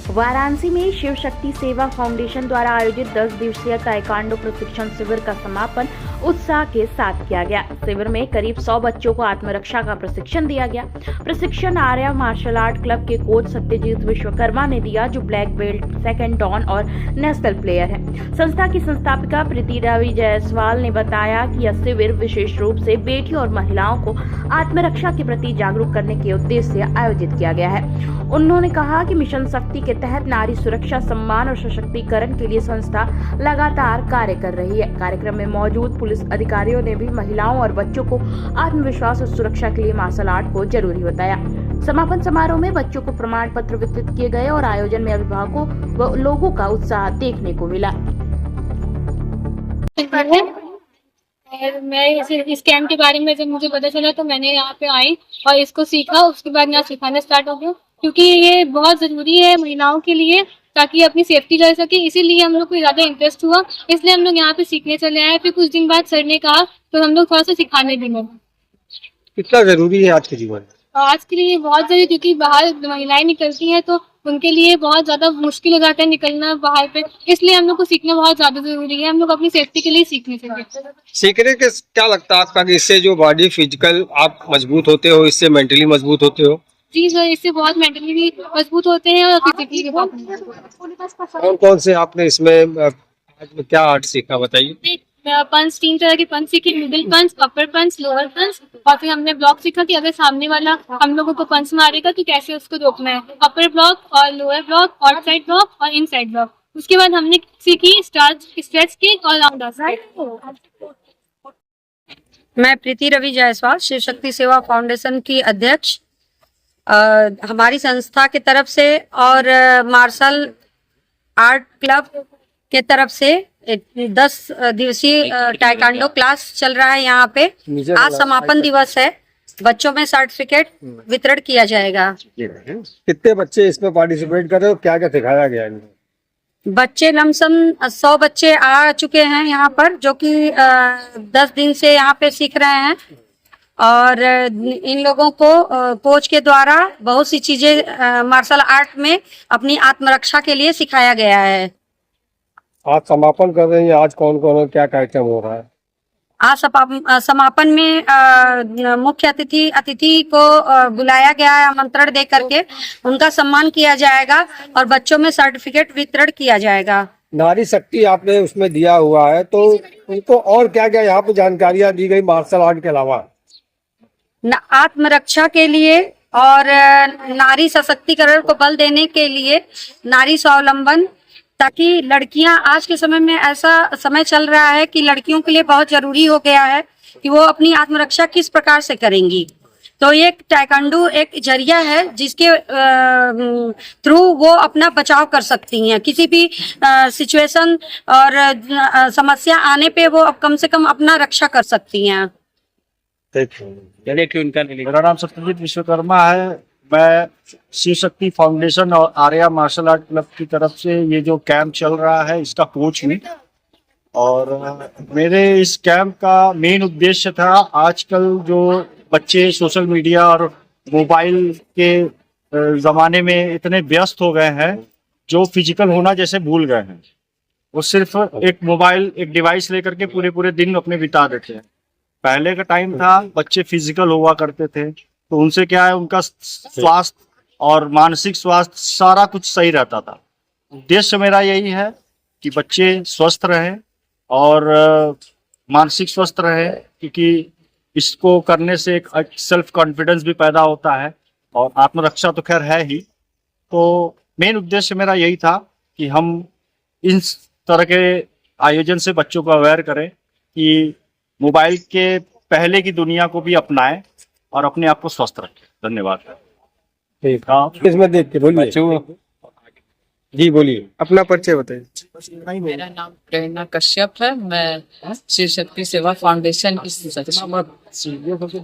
वाराणसी में शिव शक्ति सेवा फाउंडेशन द्वारा आयोजित 10 दिवसीय ताइक्वांडो प्रशिक्षण शिविर का समापन उत्साह के साथ किया गया। शिविर में करीब 100 बच्चों को आत्मरक्षा का प्रशिक्षण दिया गया। प्रशिक्षण आर्या मार्शल आर्ट क्लब के कोच सत्यजीत विश्वकर्मा ने दिया, जो ब्लैक बेल्ट, सेकंड डॉन और नेशनल प्लेयर है। संस्था की संस्थापिका प्रीति रवि जायसवाल ने बताया कि यह शिविर विशेष रूप से बेटियों और महिलाओं को आत्मरक्षा के प्रति जागरूक करने के उद्देश्य से आयोजित किया गया है। उन्होंने कहा कि मिशन शक्ति के तहत नारी सुरक्षा, सम्मान और सशक्तिकरण के लिए संस्था लगातार कार्य कर रही है। कार्यक्रम में मौजूद पुलिस अधिकारियों ने भी महिलाओं और बच्चों को आत्मविश्वास और सुरक्षा के लिए मार्शल आर्ट को जरूरी बताया। समापन समारोह में बच्चों को प्रमाण पत्र वितरित किए गए और आयोजन में अभिभावकों व लोगों का उत्साह देखने को मिला। और मैं इस कैंप के बारे में जब मुझे पता चला तो मैंने यहाँ पे आई और इसको सीखा। उसके बाद यहाँ सिखाना स्टार्ट हो गया, क्योंकि ये बहुत ज़रूरी है महिलाओं के लिए, ताकि अपनी सेफ्टी कर सके। इसीलिए हम लोग को ज़्यादा इंटरेस्ट हुआ, इसलिए हम लोग यहाँ पे सीखने चले आए। फिर कुछ दिन बाद सर ने कहा तो हम लोग थोड़ा सा सिखाने भी लगे। कितना जरूरी है आज के जीवन में? आज के लिए बहुत जरूरी, क्योंकि बाहर महिलाएं निकलती हैं तो उनके लिए बहुत ज्यादा मुश्किल हो जाता है निकलना बाहर पे। इसलिए हम लोग को सीखना बहुत ज्यादा जरूरी है। हम लोग अपनी सेफ्टी के लिए सीखने चाहिए। सीखने के क्या लगता है आपका कि इससे जो बॉडी फिजिकल आप मजबूत होते हो, इससे मेंटली मजबूत होते हो? जी सर, इससे बहुत मेंटली भी मजबूत होते हैं और फिजिकली भी बहुत। कौन कौन से आपने इसमें आज में क्या आर्ट सीखा, बताइए। पंच, 3 तरह के पंच सीखे, मिडिल पंच, अपर पंच, लोअर पंच। और फिर हमने ब्लॉक सीखा कि अगर सामने वाला हम लोगों को पंच मारेगा तो कैसे उसको रोकना है। अपर ब्लॉक और लोअर ब्लॉक, आउटसाइड ब्लॉक और इनसाइड ब्लॉक। उसके बाद हमने सीखी स्ट्रेच किक और राउंड। मैं प्रीति रवि जायसवाल, शिव शक्ति सेवा फाउंडेशन की अध्यक्ष। हमारी संस्था के तरफ से और मार्शल आर्ट क्लब के तरफ से 10 दिवसीय ताइक्वांडो क्लास चल रहा है यहाँ पे। आज समापन दिवस है। बच्चों में सर्टिफिकेट वितरण किया जाएगा। कितने बच्चे इसमें पार्टिसिपेट कर रहे हो, क्या क्या सिखाया गया इनको? बच्चे लमसम 100 बच्चे आ चुके हैं यहाँ पर, जो कि 10 दिन से यहाँ पे सीख रहे हैं। और इन लोगों को कोच के द्वारा बहुत सी चीजें मार्शल आर्ट में अपनी आत्मरक्षा के लिए सिखाया गया है। आज समापन कर रहे हैं, आज कौन कौन क्या कार्यक्रम हो रहा है? आज समापन में मुख्य अतिथि को बुलाया गया है, आमंत्रण दे करके उनका सम्मान किया जाएगा और बच्चों में सर्टिफिकेट वितरण किया जाएगा। नारी शक्ति आपने उसमें दिया हुआ है, तो उनको और क्या क्या यहाँ पे जानकारियां दी गई मार्शल आर्ट के अलावा? आत्मरक्षा के लिए और नारी सशक्तिकरण को बल देने के लिए, नारी स्वावलंबन, ताकि लड़कियां, आज के समय में ऐसा समय चल रहा है कि लड़कियों के लिए बहुत जरूरी हो गया है कि वो अपनी आत्मरक्षा किस प्रकार से करेंगी। तो ये ताइक्वांडो एक जरिया है जिसके थ्रू वो अपना बचाव कर सकती हैं। किसी भी सिचुएशन और समस्या आने पे वो अब कम से कम अपना रक्षा कर सकती हैं। मेरा नाम सत्यजीत विश्वकर्मा है। मैं शिव शक्ति फाउंडेशन और आर्या मार्शल आर्ट क्लब की तरफ से ये जो कैंप चल रहा है इसका कोच हूँ। और मेरे इस कैंप का मेन उद्देश्य था, आजकल जो बच्चे सोशल मीडिया और मोबाइल के ज़माने में इतने व्यस्त हो गए हैं, जो फिजिकल होना जैसे भूल गए हैं। वो सिर्फ एक मोबाइल, एक डिवाइस लेकर के पूरे दिन अपने बिता देते हैं। पहले का टाइम था, बच्चे फिजिकल हुआ करते थे, तो उनसे क्या है, उनका स्वास्थ्य और मानसिक स्वास्थ्य सारा कुछ सही रहता था। उद्देश्य मेरा यही है कि बच्चे स्वस्थ रहें और मानसिक स्वस्थ रहें, क्योंकि इसको करने से एक सेल्फ कॉन्फिडेंस भी पैदा होता है और आत्मरक्षा तो खैर है ही। तो मेन उद्देश्य मेरा यही था कि हम इन तरह के आयोजन से बच्चों को अवेयर करें कि मोबाइल के पहले की दुनिया को भी अपनाएं और अपने आप को स्वस्थ रखें। धन्यवाद। ठीक है, इसमें देख के बोलिए। जी बोलिए, अपना परिचय बताइए। मेरा नाम प्रेरणा कश्यप है। मैं शिव शक्ति सेवा फाउंडेशन की सचिव।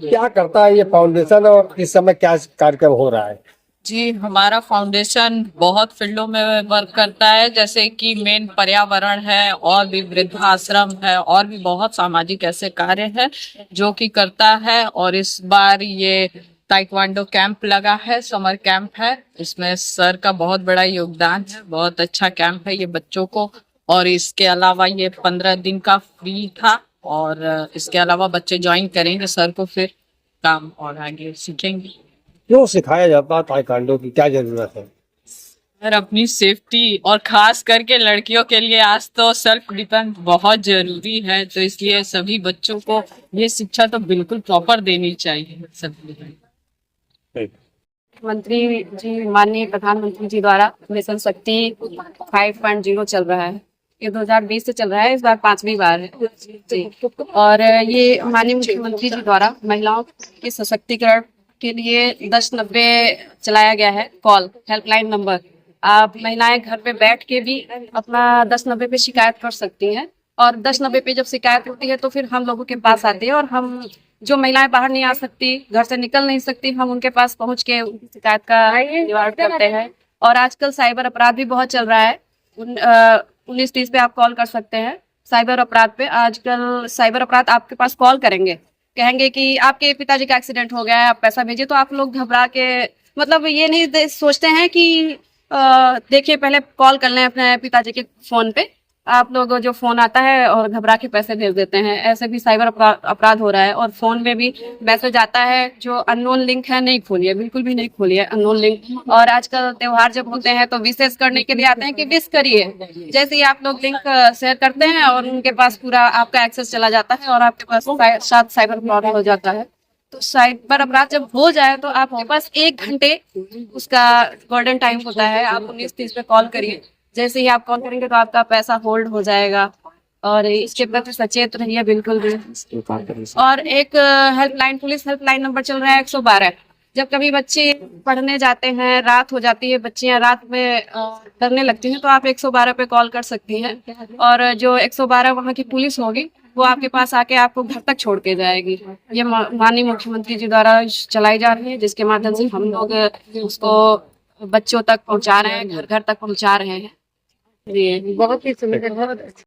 क्या करता है ये फाउंडेशन और इस समय क्या कार्यक्रम हो रहा है? जी, हमारा फाउंडेशन बहुत फील्डों में वर्क करता है, जैसे कि मेन पर्यावरण है और भी वृद्धाश्रम है और भी बहुत सामाजिक ऐसे कार्य है जो कि करता है। और इस बार ये ताइक्वांडो कैंप लगा है, समर कैंप है। इसमें सर का बहुत बड़ा योगदान है, बहुत अच्छा कैंप है ये बच्चों को। और इसके अलावा ये 15 दिन का फ्री था, और इसके अलावा बच्चे ज्वाइन करेंगे सर को, फिर काम और आगे सीखेंगे। क्यों सिखाया जाता है ताइक्वांडो की, क्या जरूरत है? और अपनी सेफ्टी, और खास करके लड़कियों के लिए आज तो सेल्फ डिफेंस बहुत जरूरी है, तो इसलिए सभी बच्चों को ये शिक्षा तो बिल्कुल प्रॉपर देनी चाहिए सभी। मंत्री जी, माननीय प्रधानमंत्री जी द्वारा मिशन शक्ति 5.0 चल रहा है। ये 2020 से चल रहा है, इस बार 5वीं बार है जी। और ये माननीय मुख्यमंत्री जी द्वारा महिलाओं के सशक्तिकरण के लिए 1090 चलाया गया है कॉल हेल्पलाइन नंबर। आप महिलाएं घर पे बैठ के भी अपना 1090 पे शिकायत कर सकती हैं, और 1090 पे जब शिकायत होती है तो फिर हम लोगों के पास आते हैं, और हम जो महिलाएं बाहर नहीं आ सकती, घर से निकल नहीं सकती, हम उनके पास पहुंच के उनकी शिकायत का निवारण करते हैं। और आजकल साइबर अपराध भी बहुत चल रहा है, 1930 पे आप कॉल कर सकते हैं साइबर अपराध पे। आजकल साइबर अपराध आपके पास कॉल करेंगे, कहेंगे कि आपके पिताजी का एक्सीडेंट हो गया है, आप पैसा भेजिए, तो आप लोग घबरा के, मतलब ये नहीं सोचते हैं कि देखिए पहले कॉल कर लें अपने पिताजी के फोन पे, आप लोग जो फोन आता है और घबरा के पैसे भेज देते हैं। ऐसे भी साइबर अपराध हो रहा है। और फोन में भी मैसेज आता है जो अननोन लिंक है, नहीं खोलिए, बिल्कुल भी नहीं खोलिए अननोन लिंक। और आजकल त्योहार जब होते हैं तो विशेष करने के लिए आते हैं कि विश करिए, जैसे ही आप लोग लिंक शेयर करते हैं और उनके पास पूरा आपका एक्सेस चला जाता है और आपके पास साथ साइबर अपराध हो जाता है। तो साइबर अपराध जब हो जाए तो आपके पास 1 घंटे उसका गोल्डन टाइम होता है, आप 1930 पे कॉल करिए। जैसे ही आप कॉल करेंगे तो आपका पैसा होल्ड हो जाएगा, और इसके प्रति सचेत रहिए बिल्कुल भी। और एक हेल्पलाइन, पुलिस हेल्पलाइन नंबर चल रहा है 112। जब कभी बच्चे पढ़ने जाते हैं, रात हो जाती है, बच्चियां रात में डरने लगती हैं, तो आप 112 पे कॉल कर सकती हैं, और जो 112 वहाँ की पुलिस होगी वो आपके पास आके आपको घर तक छोड़ के जाएगी। ये माननीय मुख्यमंत्री जी द्वारा चलाई जा रही है, जिसके माध्यम से हम लोग उसको बच्चों तक पहुंचा रहे हैं, घर घर तक पहुंचा रहे हैं। जी, बहुत ही सुंदर, बहुत